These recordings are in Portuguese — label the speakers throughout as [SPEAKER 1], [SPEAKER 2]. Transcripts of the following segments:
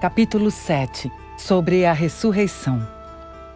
[SPEAKER 1] Capítulo 7. Sobre a ressurreição.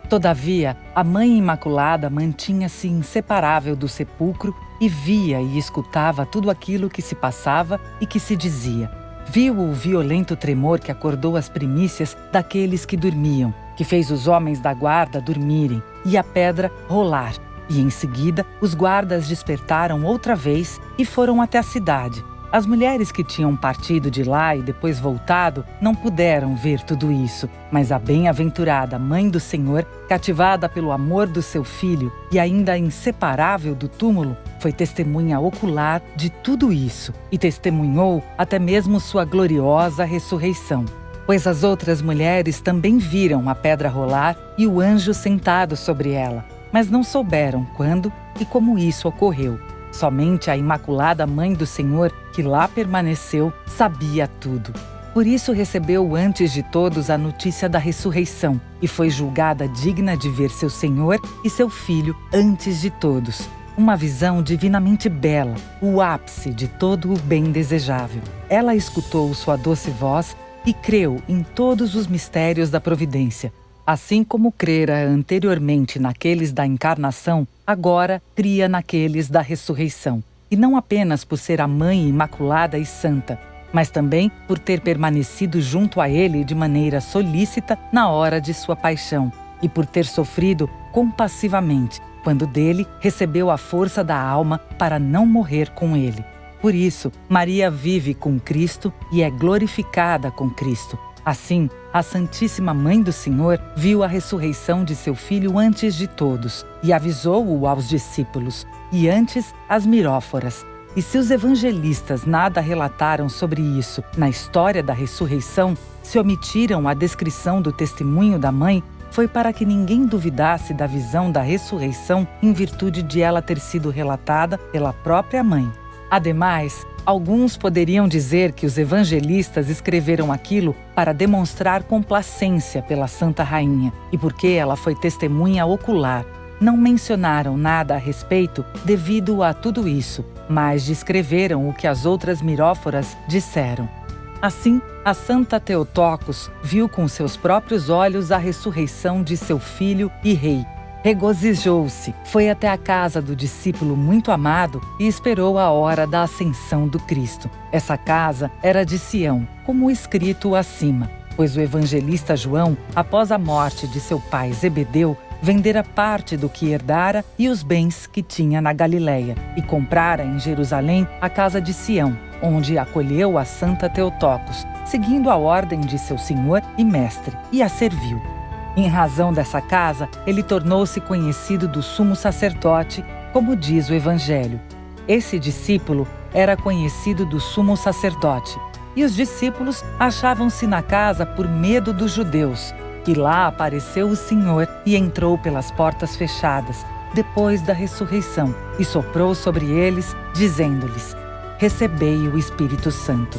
[SPEAKER 1] Todavia, a Mãe Imaculada mantinha-se inseparável do sepulcro e via e escutava tudo aquilo que se passava e que se dizia. Viu o violento tremor que acordou as primícias daqueles que dormiam, que fez os homens da guarda dormirem e a pedra rolar. E em seguida, os guardas despertaram outra vez e foram até a cidade. As mulheres que tinham partido de lá e depois voltado não puderam ver tudo isso, mas a bem-aventurada Mãe do Senhor, cativada pelo amor do seu filho e ainda inseparável do túmulo, foi testemunha ocular de tudo isso e testemunhou até mesmo sua gloriosa ressurreição. Pois as outras mulheres também viram a pedra rolar e o anjo sentado sobre ela, mas não souberam quando e como isso ocorreu. Somente a Imaculada Mãe do Senhor, que lá permaneceu, sabia tudo. Por isso recebeu antes de todos a notícia da ressurreição e foi julgada digna de ver seu Senhor e seu Filho antes de todos. Uma visão divinamente bela, o ápice de todo o bem desejável. Ela escutou sua doce voz e creu em todos os mistérios da providência. Assim como crera anteriormente naqueles da encarnação, agora cria naqueles da ressurreição. E não apenas por ser a Mãe Imaculada e Santa, mas também por ter permanecido junto a ele de maneira solícita na hora de sua paixão, e por ter sofrido compassivamente, quando dele recebeu a força da alma para não morrer com ele. Por isso, Maria vive com Cristo e é glorificada com Cristo. Assim, a Santíssima Mãe do Senhor viu a ressurreição de seu Filho antes de todos e avisou-o aos discípulos, e antes às miróforas. E se os evangelistas nada relataram sobre isso na história da ressurreição, se omitiram a descrição do testemunho da mãe, foi para que ninguém duvidasse da visão da ressurreição em virtude de ela ter sido relatada pela própria mãe. Ademais, alguns poderiam dizer que os evangelistas escreveram aquilo para demonstrar complacência pela Santa Rainha e porque ela foi testemunha ocular. Não mencionaram nada a respeito devido a tudo isso, mas descreveram o que as outras miróforas disseram. Assim, a Santa Theotokos viu com seus próprios olhos a ressurreição de seu filho e rei. Regozijou-se, foi até a casa do discípulo muito amado e esperou a hora da ascensão do Cristo. Essa casa era de Sião, como escrito acima, pois o evangelista João, após a morte de seu pai Zebedeu, vendera parte do que herdara e os bens que tinha na Galiléia, e comprara em Jerusalém a casa de Sião, onde acolheu a Santa Theotokos, seguindo a ordem de seu senhor e mestre, e a serviu. Em razão dessa casa, ele tornou-se conhecido do sumo sacerdote, como diz o Evangelho. Esse discípulo era conhecido do sumo sacerdote, e os discípulos achavam-se na casa por medo dos judeus, que lá apareceu o Senhor e entrou pelas portas fechadas, depois da ressurreição, e soprou sobre eles, dizendo-lhes: recebei o Espírito Santo.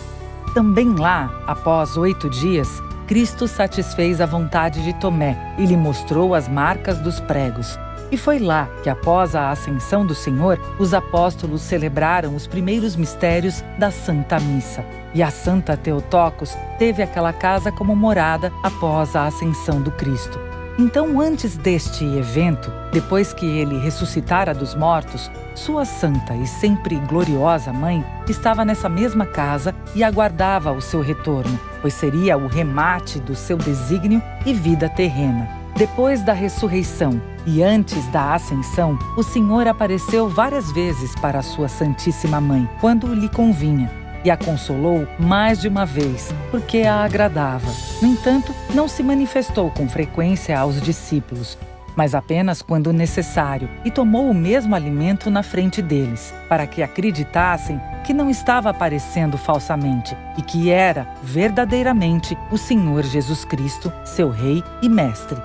[SPEAKER 1] Também lá, após 8 dias, Cristo satisfez a vontade de Tomé e lhe mostrou as marcas dos pregos. E foi lá que, após a ascensão do Senhor, os apóstolos celebraram os primeiros mistérios da Santa Missa. E a Santa Theotokos teve aquela casa como morada após a ascensão do Cristo. Então, antes deste evento, depois que ele ressuscitara dos mortos, sua santa e sempre gloriosa mãe estava nessa mesma casa e aguardava o seu retorno, pois seria o remate do seu desígnio e vida terrena. Depois da ressurreição e antes da ascensão, o Senhor apareceu várias vezes para a sua Santíssima Mãe, quando lhe convinha, e a consolou mais de uma vez, porque a agradava. No entanto, não se manifestou com frequência aos discípulos, mas apenas quando necessário, e tomou o mesmo alimento na frente deles, para que acreditassem que não estava aparecendo falsamente e que era verdadeiramente o Senhor Jesus Cristo, seu Rei e Mestre.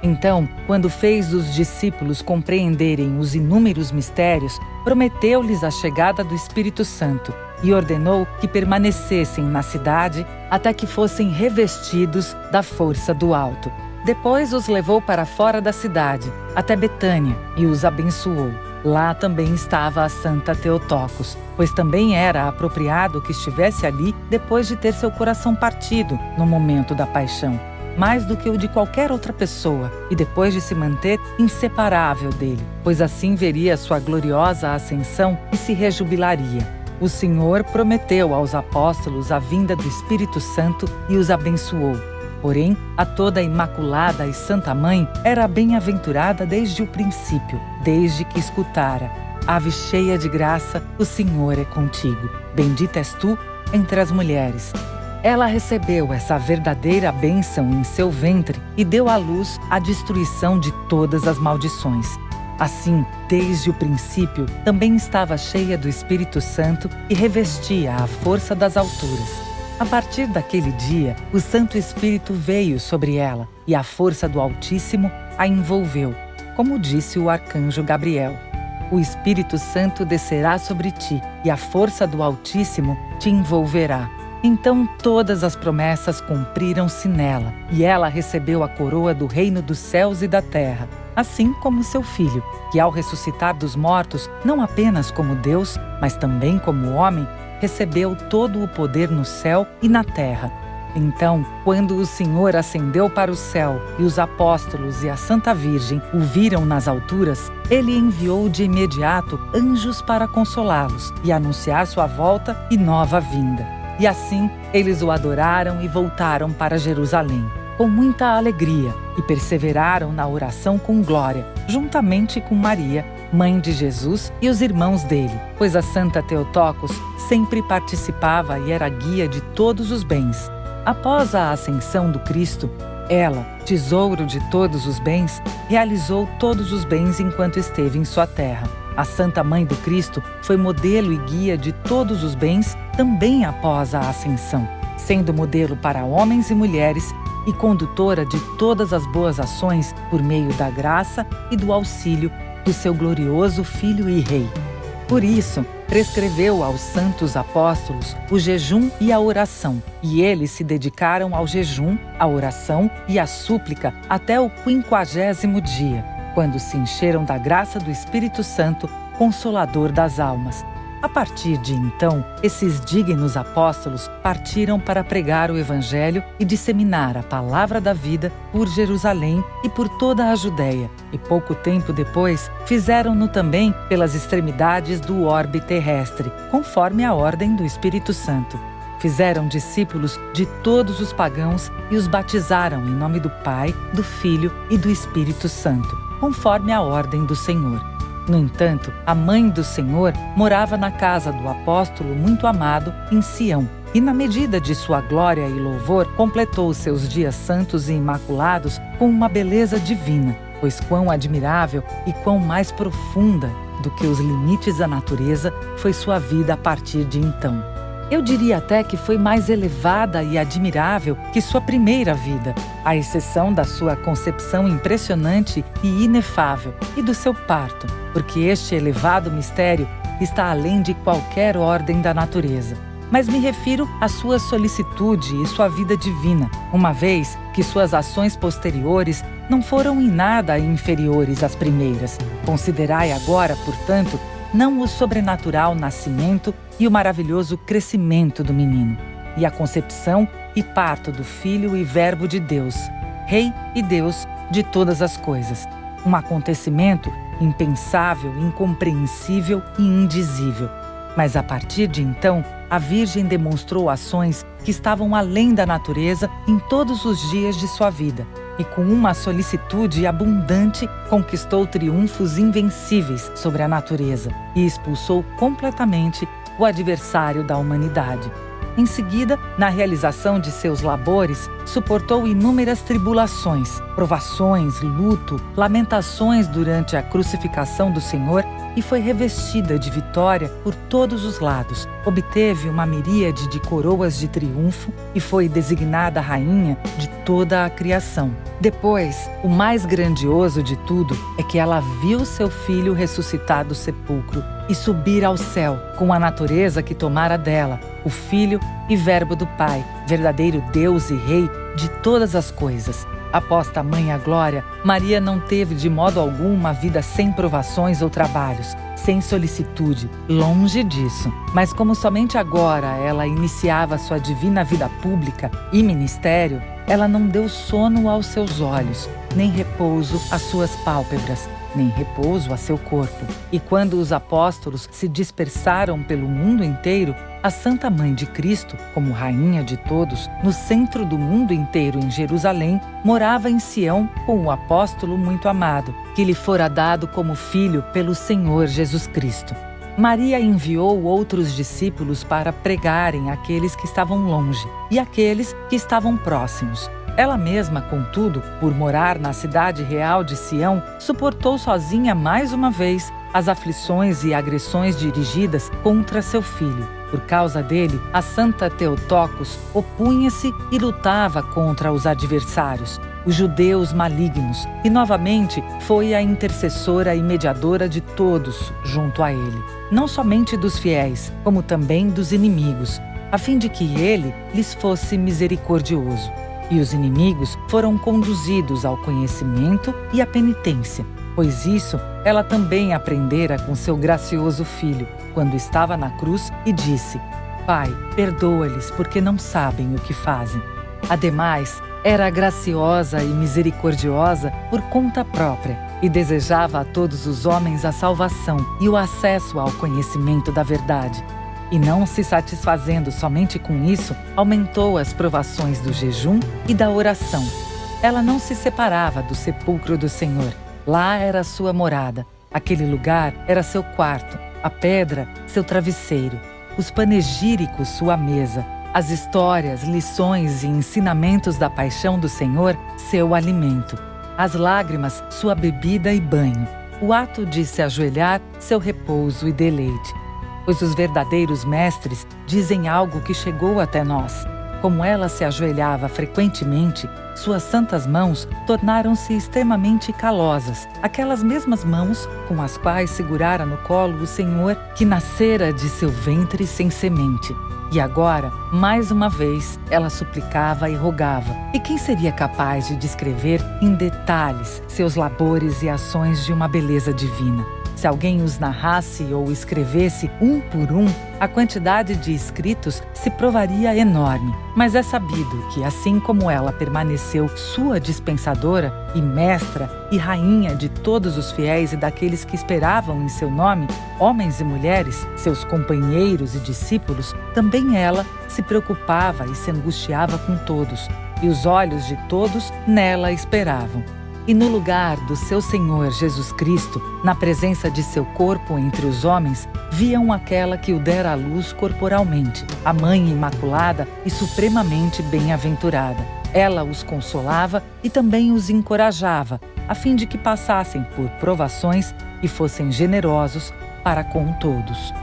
[SPEAKER 1] Então, quando fez os discípulos compreenderem os inúmeros mistérios, prometeu-lhes a chegada do Espírito Santo e ordenou que permanecessem na cidade até que fossem revestidos da força do alto. Depois os levou para fora da cidade, até Betânia, e os abençoou. Lá também estava a Santa Theotokos, pois também era apropriado que estivesse ali depois de ter seu coração partido no momento da paixão, mais do que o de qualquer outra pessoa, e depois de se manter inseparável dele, pois assim veria sua gloriosa ascensão e se rejubilaria. O Senhor prometeu aos apóstolos a vinda do Espírito Santo e os abençoou. Porém, a toda Imaculada e Santa Mãe era bem-aventurada desde o princípio, desde que escutara: Ave cheia de graça, o Senhor é contigo. Bendita és tu entre as mulheres. Ela recebeu essa verdadeira bênção em seu ventre e deu à luz a destruição de todas as maldições. Assim, desde o princípio, também estava cheia do Espírito Santo e revestia a força das alturas. A partir daquele dia, o Santo Espírito veio sobre ela e a força do Altíssimo a envolveu, como disse o arcanjo Gabriel. O Espírito Santo descerá sobre ti e a força do Altíssimo te envolverá. Então todas as promessas cumpriram-se nela, e ela recebeu a coroa do reino dos céus e da terra, assim como seu filho, que ao ressuscitar dos mortos, não apenas como Deus, mas também como homem, recebeu todo o poder no céu e na terra. Então, quando o Senhor ascendeu para o céu e os apóstolos e a Santa Virgem o viram nas alturas, ele enviou de imediato anjos para consolá-los e anunciar sua volta e nova vinda. E assim, eles o adoraram e voltaram para Jerusalém, com muita alegria, e perseveraram na oração com glória, juntamente com Maria, mãe de Jesus, e os irmãos dele, pois a Santa Theotokos sempre participava e era guia de todos os bens. Após a ascensão do Cristo, ela, tesouro de todos os bens, realizou todos os bens enquanto esteve em sua terra. A Santa Mãe do Cristo foi modelo e guia de todos os bens também após a ascensão, sendo modelo para homens e mulheres e condutora de todas as boas ações por meio da graça e do auxílio do seu glorioso Filho e Rei. Por isso, prescreveu aos santos apóstolos o jejum e a oração, e eles se dedicaram ao jejum, à oração e à súplica até o 50º dia, quando se encheram da graça do Espírito Santo, Consolador das almas. A partir de então, esses dignos apóstolos partiram para pregar o Evangelho e disseminar a palavra da vida por Jerusalém e por toda a Judéia, e pouco tempo depois fizeram-no também pelas extremidades do orbe terrestre, conforme a ordem do Espírito Santo. Fizeram discípulos de todos os pagãos e os batizaram em nome do Pai, do Filho e do Espírito Santo, conforme a ordem do Senhor. No entanto, a mãe do Senhor morava na casa do apóstolo muito amado em Sião, e na medida de sua glória e louvor, completou seus dias santos e imaculados com uma beleza divina, pois quão admirável e quão mais profunda do que os limites da natureza foi sua vida a partir de então. Eu diria até que foi mais elevada e admirável que sua primeira vida, à exceção da sua concepção impressionante e inefável e do seu parto, porque este elevado mistério está além de qualquer ordem da natureza. Mas me refiro à sua solicitude e sua vida divina, uma vez que suas ações posteriores não foram em nada inferiores às primeiras. Considerai agora, portanto, não o sobrenatural nascimento e o maravilhoso crescimento do menino, e a concepção e parto do Filho e Verbo de Deus, Rei e Deus de todas as coisas. Um acontecimento impensável, incompreensível e indizível. Mas a partir de então, a Virgem demonstrou ações que estavam além da natureza em todos os dias de sua vida, e com uma solicitude abundante conquistou triunfos invencíveis sobre a natureza e expulsou completamente o adversário da humanidade. Em seguida, na realização de seus labores, suportou inúmeras tribulações, provações, luto, lamentações durante a crucificação do Senhor e foi revestida de vitória por todos os lados. Obteve uma miríade de coroas de triunfo e foi designada rainha de toda a criação. Depois, o mais grandioso de tudo é que ela viu seu filho ressuscitar do sepulcro e subir ao céu com a natureza que tomara dela, o Filho e Verbo do Pai, verdadeiro Deus e Rei de todas as coisas. Após tamanha glória, Maria não teve de modo algum uma vida sem provações ou trabalhos, sem solicitude, longe disso. Mas como somente agora ela iniciava sua divina vida pública e ministério, ela não deu sono aos seus olhos, nem repouso às suas pálpebras, nem repouso a seu corpo. E quando os apóstolos se dispersaram pelo mundo inteiro, a Santa Mãe de Cristo, como rainha de todos, no centro do mundo inteiro em Jerusalém, morava em Sião com o apóstolo muito amado, que lhe fora dado como filho pelo Senhor Jesus Cristo. Maria enviou outros discípulos para pregarem àqueles que estavam longe e àqueles que estavam próximos. Ela mesma, contudo, por morar na cidade real de Sião, suportou sozinha mais uma vez as aflições e agressões dirigidas contra seu filho. Por causa dele, a Santa Theotokos opunha-se e lutava contra os adversários, os judeus malignos, e novamente foi a intercessora e mediadora de todos junto a ele, não somente dos fiéis, como também dos inimigos, a fim de que ele lhes fosse misericordioso. E os inimigos foram conduzidos ao conhecimento e à penitência, pois isso ela também aprendera com seu gracioso filho, quando estava na cruz e disse: Pai, perdoa-lhes, porque não sabem o que fazem. Ademais, era graciosa e misericordiosa por conta própria e desejava a todos os homens a salvação e o acesso ao conhecimento da verdade. E não se satisfazendo somente com isso, aumentou as provações do jejum e da oração. Ela não se separava do sepulcro do Senhor. Lá era a sua morada. Aquele lugar era seu quarto, a pedra, seu travesseiro, os panegíricos, sua mesa, as histórias, lições e ensinamentos da paixão do Senhor, seu alimento, as lágrimas, sua bebida e banho, o ato de se ajoelhar, seu repouso e deleite. Pois os verdadeiros mestres dizem algo que chegou até nós. Como ela se ajoelhava frequentemente, suas santas mãos tornaram-se extremamente calosas, aquelas mesmas mãos com as quais segurara no colo o Senhor que nascera de seu ventre sem semente. E agora, mais uma vez, ela suplicava e rogava. E quem seria capaz de descrever em detalhes seus labores e ações de uma beleza divina? Se alguém os narrasse ou escrevesse um por um, a quantidade de escritos se provaria enorme. Mas é sabido que, assim como ela permaneceu sua dispensadora e mestra e rainha de todos os fiéis e daqueles que esperavam em seu nome, homens e mulheres, seus companheiros e discípulos, também ela se preocupava e se angustiava com todos, e os olhos de todos nela esperavam. E no lugar do seu Senhor Jesus Cristo, na presença de seu corpo entre os homens, viam aquela que o dera à luz corporalmente, a Mãe Imaculada e supremamente bem-aventurada. Ela os consolava e também os encorajava, a fim de que passassem por provações e fossem generosos para com todos.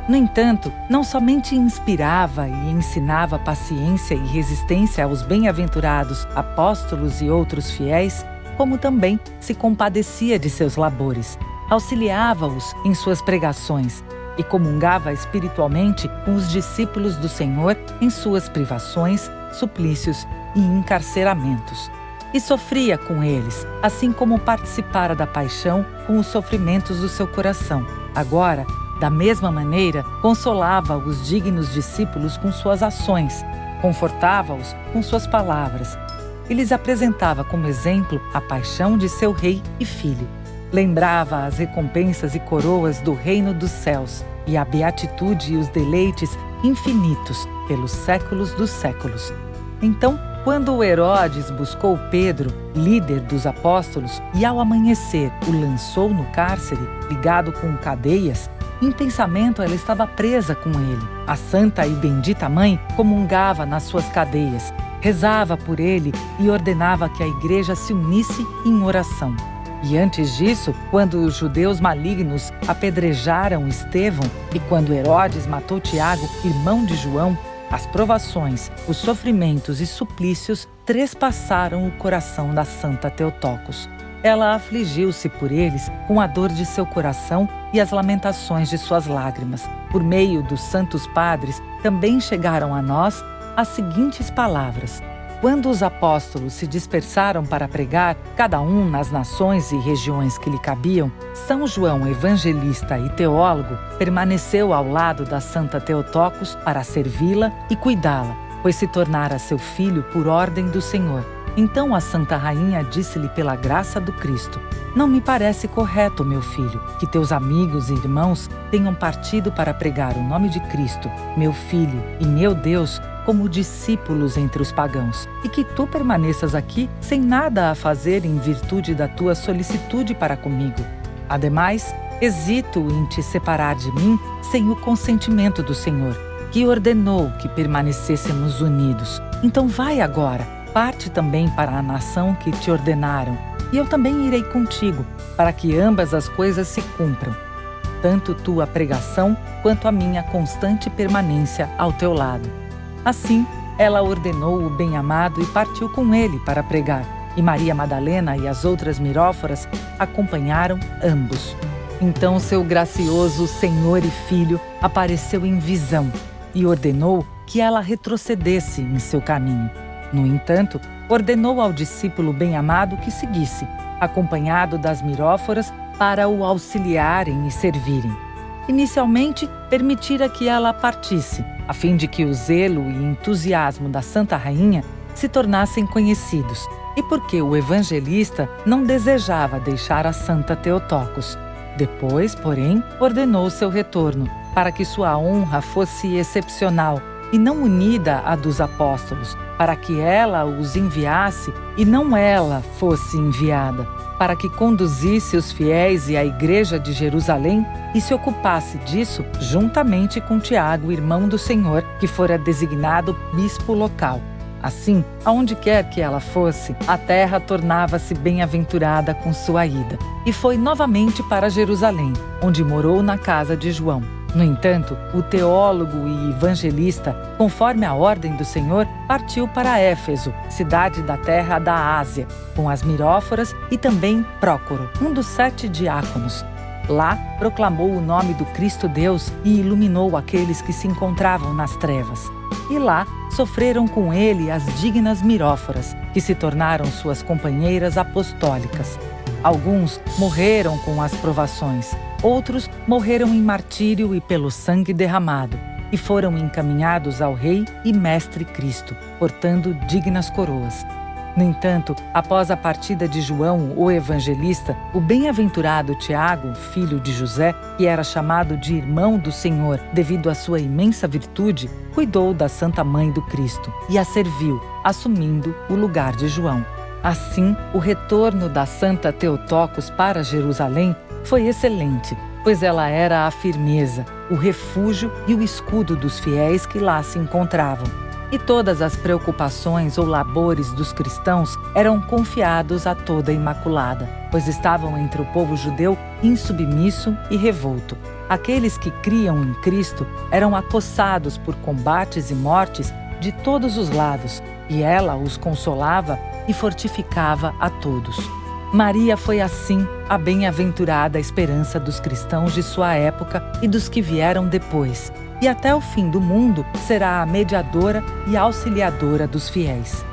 [SPEAKER 1] No entanto, não somente inspirava e ensinava paciência e resistência aos bem-aventurados apóstolos e outros fiéis, como também se compadecia de seus labores, auxiliava-os em suas pregações e comungava espiritualmente com os discípulos do Senhor em suas privações, suplícios e encarceramentos. E sofria com eles, assim como participara da paixão com os sofrimentos do seu coração. Agora, da mesma maneira, consolava os dignos discípulos com suas ações, confortava-os com suas palavras, e lhes apresentava como exemplo a paixão de seu rei e filho. Lembrava as recompensas e coroas do reino dos céus e a beatitude e os deleites infinitos pelos séculos dos séculos. Então, quando Herodes buscou Pedro, líder dos apóstolos, e ao amanhecer o lançou no cárcere, ligado com cadeias, em pensamento ela estava presa com ele. A santa e bendita mãe comungava nas suas cadeias, rezava por ele e ordenava que a igreja se unisse em oração. E antes disso, quando os judeus malignos apedrejaram Estevão e quando Herodes matou Tiago, irmão de João, as provações, os sofrimentos e suplícios trespassaram o coração da Santa Theotokos. Ela afligiu-se por eles com a dor de seu coração e as lamentações de suas lágrimas. Por meio dos santos padres, também chegaram a nós as seguintes palavras: Quando os apóstolos se dispersaram para pregar, cada um nas nações e regiões que lhe cabiam, São João, evangelista e teólogo, permaneceu ao lado da Santa Theotokos para servi-la e cuidá-la, pois se tornara seu filho por ordem do Senhor. Então a Santa Rainha disse-lhe pela graça do Cristo: não me parece correto, meu filho, que teus amigos e irmãos tenham partido para pregar o nome de Cristo, meu Filho e meu Deus, como discípulos entre os pagãos, e que tu permaneças aqui sem nada a fazer em virtude da tua solicitude para comigo. Ademais, hesito em te separar de mim sem o consentimento do Senhor, que ordenou que permanecêssemos unidos. Então vai agora, parte também para a nação que te ordenaram, e eu também irei contigo, para que ambas as coisas se cumpram, tanto tua pregação quanto a minha constante permanência ao teu lado. Assim, ela ordenou o bem-amado e partiu com ele para pregar, e Maria Madalena e as outras miróforas acompanharam ambos. Então seu gracioso Senhor e Filho apareceu em visão e ordenou que ela retrocedesse em seu caminho. No entanto, ordenou ao discípulo bem-amado que seguisse, acompanhado das miróforas, para o auxiliarem e servirem. Inicialmente, permitira que ela partisse, a fim de que o zelo e entusiasmo da Santa Rainha se tornassem conhecidos, e porque o evangelista não desejava deixar a Santa Theotokos. Depois, porém, ordenou seu retorno, para que sua honra fosse excepcional e não unida à dos apóstolos, para que ela os enviasse e não ela fosse enviada, para que conduzisse os fiéis e a igreja de Jerusalém e se ocupasse disso juntamente com Tiago, irmão do Senhor, que fora designado bispo local. Assim, aonde quer que ela fosse, a terra tornava-se bem-aventurada com sua ida. E foi novamente para Jerusalém, onde morou na casa de João. No entanto, o teólogo e evangelista, conforme a ordem do Senhor, partiu para Éfeso, cidade da terra da Ásia, com as miróforas e também Prócoro, um dos 7 diáconos. Lá, proclamou o nome do Cristo Deus e iluminou aqueles que se encontravam nas trevas. E lá, sofreram com ele as dignas miróforas, que se tornaram suas companheiras apostólicas. Alguns morreram com as provações, outros morreram em martírio e pelo sangue derramado, e foram encaminhados ao Rei e Mestre Cristo, portando dignas coroas. No entanto, após a partida de João, o evangelista, o bem-aventurado Tiago, filho de José, que era chamado de irmão do Senhor devido à sua imensa virtude, cuidou da Santa Mãe do Cristo e a serviu, assumindo o lugar de João. Assim, o retorno da Santa Theotokos para Jerusalém foi excelente, pois ela era a firmeza, o refúgio e o escudo dos fiéis que lá se encontravam. E todas as preocupações ou labores dos cristãos eram confiados a toda Imaculada, pois estavam entre o povo judeu insubmisso e revolto. Aqueles que criam em Cristo eram acossados por combates e mortes de todos os lados, e ela os consolava e fortificava a todos. Maria foi assim a bem-aventurada esperança dos cristãos de sua época e dos que vieram depois, e até o fim do mundo será a mediadora e auxiliadora dos fiéis.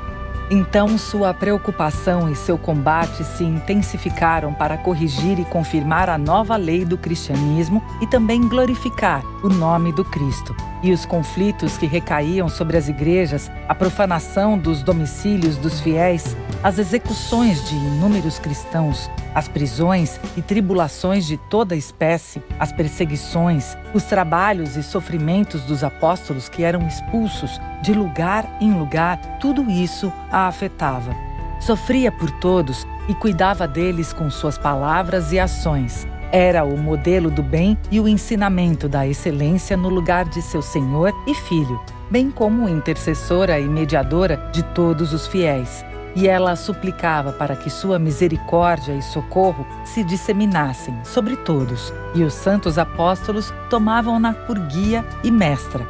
[SPEAKER 1] Então sua preocupação e seu combate se intensificaram para corrigir e confirmar a nova lei do cristianismo e também glorificar o nome do Cristo. E os conflitos que recaíam sobre as igrejas, a profanação dos domicílios dos fiéis, as execuções de inúmeros cristãos, as prisões e tribulações de toda espécie, as perseguições, os trabalhos e sofrimentos dos apóstolos que eram expulsos de lugar em lugar, tudo isso a afetava. Sofria por todos e cuidava deles com suas palavras e ações. Era o modelo do bem e o ensinamento da excelência no lugar de seu Senhor e Filho, bem como intercessora e mediadora de todos os fiéis. E ela suplicava para que sua misericórdia e socorro se disseminassem sobre todos, e os santos apóstolos tomavam-na por guia e mestra,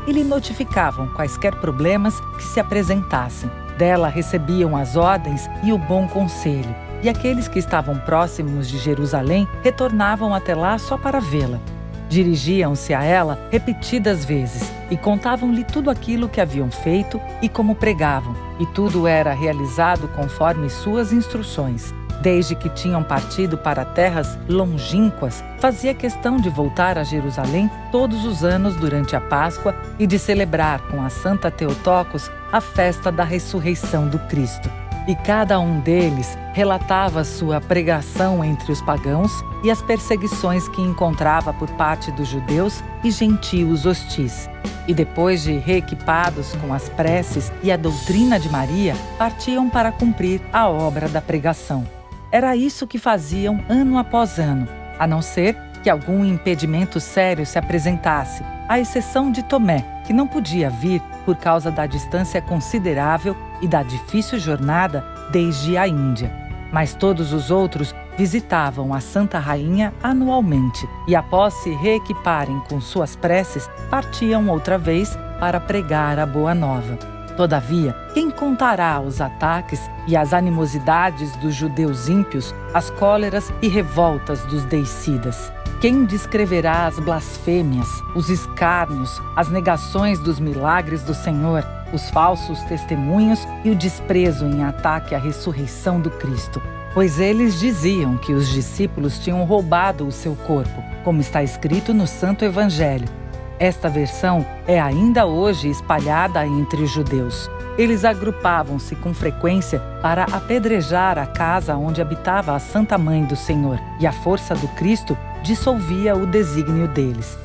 [SPEAKER 1] e lhe notificavam quaisquer problemas que se apresentassem. Dela recebiam as ordens e o bom conselho, e aqueles que estavam próximos de Jerusalém retornavam até lá só para vê-la. Dirigiam-se a ela repetidas vezes e contavam-lhe tudo aquilo que haviam feito e como pregavam, e tudo era realizado conforme suas instruções. Desde que tinham partido para terras longínquas, fazia questão de voltar a Jerusalém todos os anos durante a Páscoa e de celebrar com a Santa Teotocos a festa da ressurreição do Cristo. E cada um deles relatava sua pregação entre os pagãos e as perseguições que encontrava por parte dos judeus e gentios hostis. E depois de reequipados com as preces e a doutrina de Maria, partiam para cumprir a obra da pregação. Era isso que faziam ano após ano, a não ser que algum impedimento sério se apresentasse, à exceção de Tomé, que não podia vir por causa da distância considerável e da difícil jornada desde a Índia. Mas todos os outros visitavam a Santa Rainha anualmente e, após se reequiparem com suas preces, partiam outra vez para pregar a Boa Nova. Todavia, quem contará os ataques e as animosidades dos judeus ímpios, as cóleras e revoltas dos deicidas? Quem descreverá as blasfêmias, os escárnios, as negações dos milagres do Senhor, os falsos testemunhos e o desprezo em ataque à ressurreição do Cristo? Pois eles diziam que os discípulos tinham roubado o seu corpo, como está escrito no Santo Evangelho. Esta versão é ainda hoje espalhada entre os judeus. Eles agrupavam-se com frequência para apedrejar a casa onde habitava a Santa Mãe do Senhor, e a força do Cristo dissolvia o desígnio deles.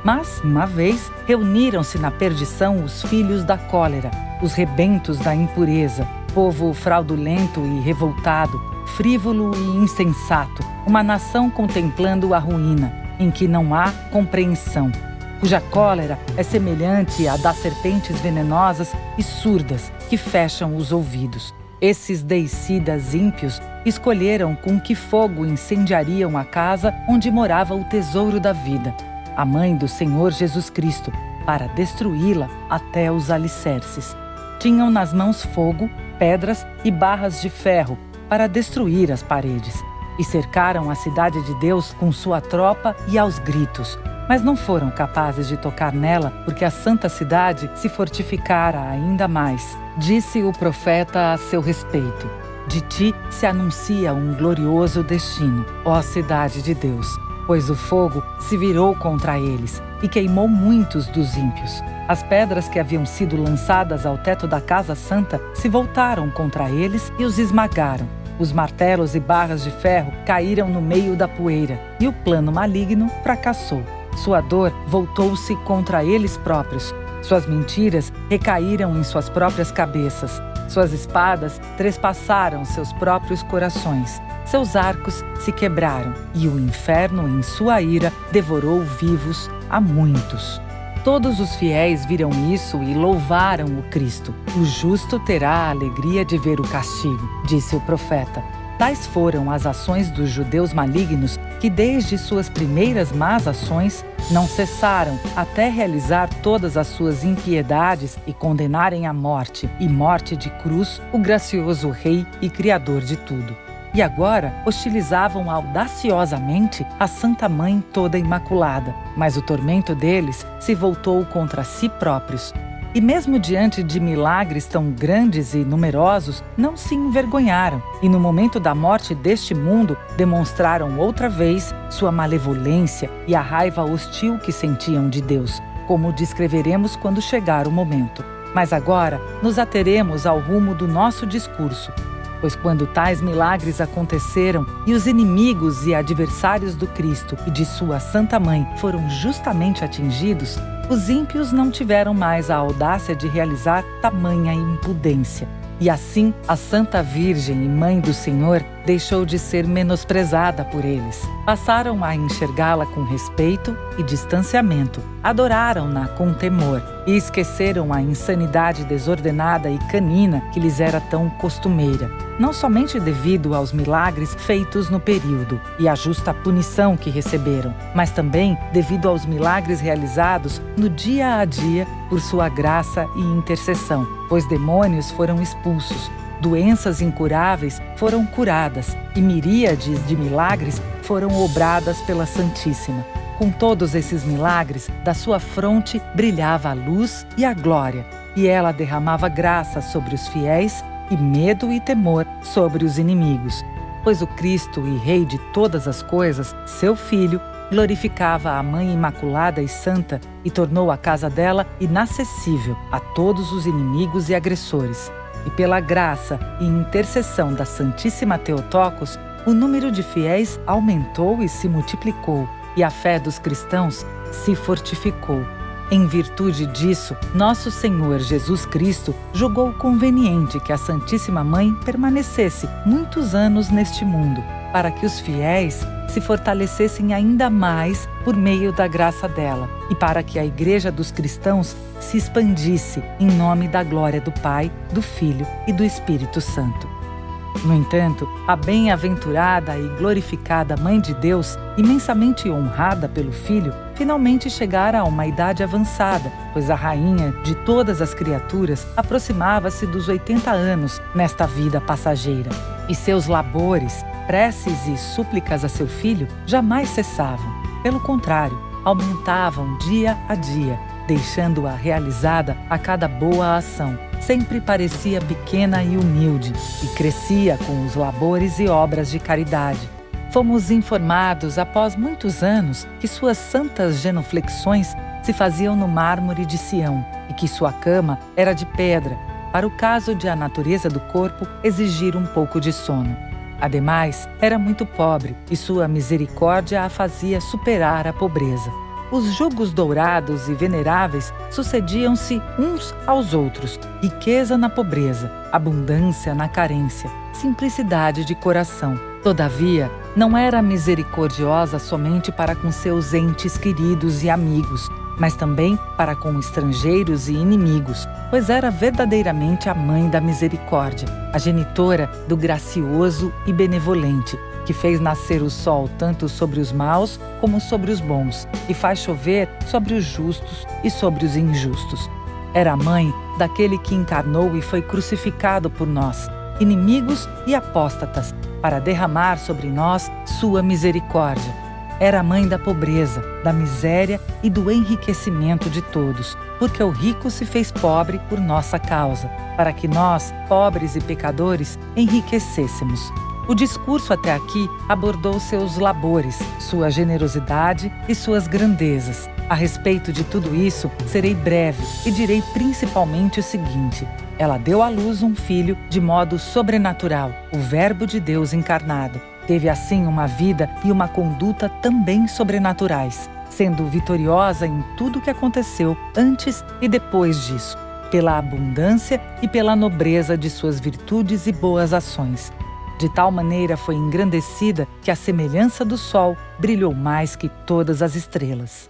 [SPEAKER 1] Mas, uma vez, reuniram-se na perdição os filhos da cólera, os rebentos da impureza, povo fraudulento e revoltado, frívolo e insensato, uma nação contemplando a ruína, em que não há compreensão, cuja cólera é semelhante à das serpentes venenosas e surdas que fecham os ouvidos. Esses deicidas ímpios escolheram com que fogo incendiariam a casa onde morava o tesouro da vida, a mãe do Senhor Jesus Cristo, para destruí-la até os alicerces. Tinham nas mãos fogo, pedras e barras de ferro para destruir as paredes, e cercaram a cidade de Deus com sua tropa e aos gritos. Mas não foram capazes de tocar nela, porque a santa cidade se fortificara ainda mais. Disse o profeta a seu respeito: de ti se anuncia um glorioso destino, ó cidade de Deus. Pois o fogo se virou contra eles e queimou muitos dos ímpios. As pedras que haviam sido lançadas ao teto da casa santa se voltaram contra eles e os esmagaram. Os martelos e barras de ferro caíram no meio da poeira e o plano maligno fracassou. Sua dor voltou-se contra eles próprios. Suas mentiras recaíram em suas próprias cabeças. Suas espadas trespassaram seus próprios corações. Seus arcos se quebraram e o inferno, em sua ira, devorou vivos a muitos. Todos os fiéis viram isso e louvaram o Cristo. O justo terá a alegria de ver o castigo, disse o profeta. Tais foram as ações dos judeus malignos que, desde suas primeiras más ações, não cessaram até realizar todas as suas impiedades e condenarem à morte, e morte de cruz, o gracioso Rei e Criador de tudo. E agora hostilizavam audaciosamente a Santa Mãe toda imaculada, mas o tormento deles se voltou contra si próprios. E mesmo diante de milagres tão grandes e numerosos, não se envergonharam, e no momento da morte deste mundo demonstraram outra vez sua malevolência e a raiva hostil que sentiam de Deus, como descreveremos quando chegar o momento. Mas agora nos ateremos ao rumo do nosso discurso, pois quando tais milagres aconteceram e os inimigos e adversários do Cristo e de sua Santa Mãe foram justamente atingidos, os ímpios não tiveram mais a audácia de realizar tamanha impudência. E assim, a Santa Virgem e Mãe do Senhor deixou de ser menosprezada por eles. Passaram a enxergá-la com respeito e distanciamento, adoraram-na com temor e esqueceram a insanidade desordenada e canina que lhes era tão costumeira, não somente devido aos milagres feitos no período e à justa punição que receberam, mas também devido aos milagres realizados no dia a dia por sua graça e intercessão, pois demônios foram expulsos, doenças incuráveis foram curadas e miríades de milagres foram obradas pela Santíssima. Com todos esses milagres, da sua fronte brilhava a luz e a glória, e ela derramava graça sobre os fiéis e medo e temor sobre os inimigos. Pois o Cristo e Rei de todas as coisas, seu Filho, glorificava a Mãe Imaculada e Santa e tornou a casa dela inacessível a todos os inimigos e agressores. E pela graça e intercessão da Santíssima Theotokos, o número de fiéis aumentou e se multiplicou, e a fé dos cristãos se fortificou. Em virtude disso, nosso Senhor Jesus Cristo julgou conveniente que a Santíssima Mãe permanecesse muitos anos neste mundo, para que os fiéis se fortalecessem ainda mais por meio da graça dela, e para que a Igreja dos cristãos se expandisse em nome da glória do Pai, do Filho e do Espírito Santo. No entanto, a bem-aventurada e glorificada Mãe de Deus, imensamente honrada pelo Filho, finalmente chegara a uma idade avançada, pois a rainha de todas as criaturas aproximava-se dos 80 anos nesta vida passageira. E seus labores, preces e súplicas a seu filho jamais cessavam. Pelo contrário, aumentavam dia a dia, deixando-a realizada a cada boa ação. Sempre parecia pequena e humilde, e crescia com os labores e obras de caridade. Fomos informados, após muitos anos, que suas santas genuflexões se faziam no mármore de Sião e que sua cama era de pedra, para o caso de a natureza do corpo exigir um pouco de sono. Ademais, era muito pobre e sua misericórdia a fazia superar a pobreza. Os jugos dourados e veneráveis sucediam-se uns aos outros, riqueza na pobreza, abundância na carência, simplicidade de coração. Todavia, não era misericordiosa somente para com seus entes queridos e amigos, mas também para com estrangeiros e inimigos, pois era verdadeiramente a Mãe da Misericórdia, a genitora do gracioso e benevolente, que fez nascer o sol tanto sobre os maus como sobre os bons, e faz chover sobre os justos e sobre os injustos. Era a mãe daquele que encarnou e foi crucificado por nós, inimigos e apóstatas, para derramar sobre nós sua misericórdia. Era a mãe da pobreza, da miséria e do enriquecimento de todos, porque o rico se fez pobre por nossa causa, para que nós, pobres e pecadores, enriquecêssemos. O discurso até aqui abordou seus labores, sua generosidade e suas grandezas. A respeito de tudo isso, serei breve e direi principalmente o seguinte: ela deu à luz um filho de modo sobrenatural, o Verbo de Deus encarnado. Teve assim uma vida e uma conduta também sobrenaturais, sendo vitoriosa em tudo o que aconteceu antes e depois disso, pela abundância e pela nobreza de suas virtudes e boas ações. De tal maneira foi engrandecida que a semelhança do sol brilhou mais que todas as estrelas.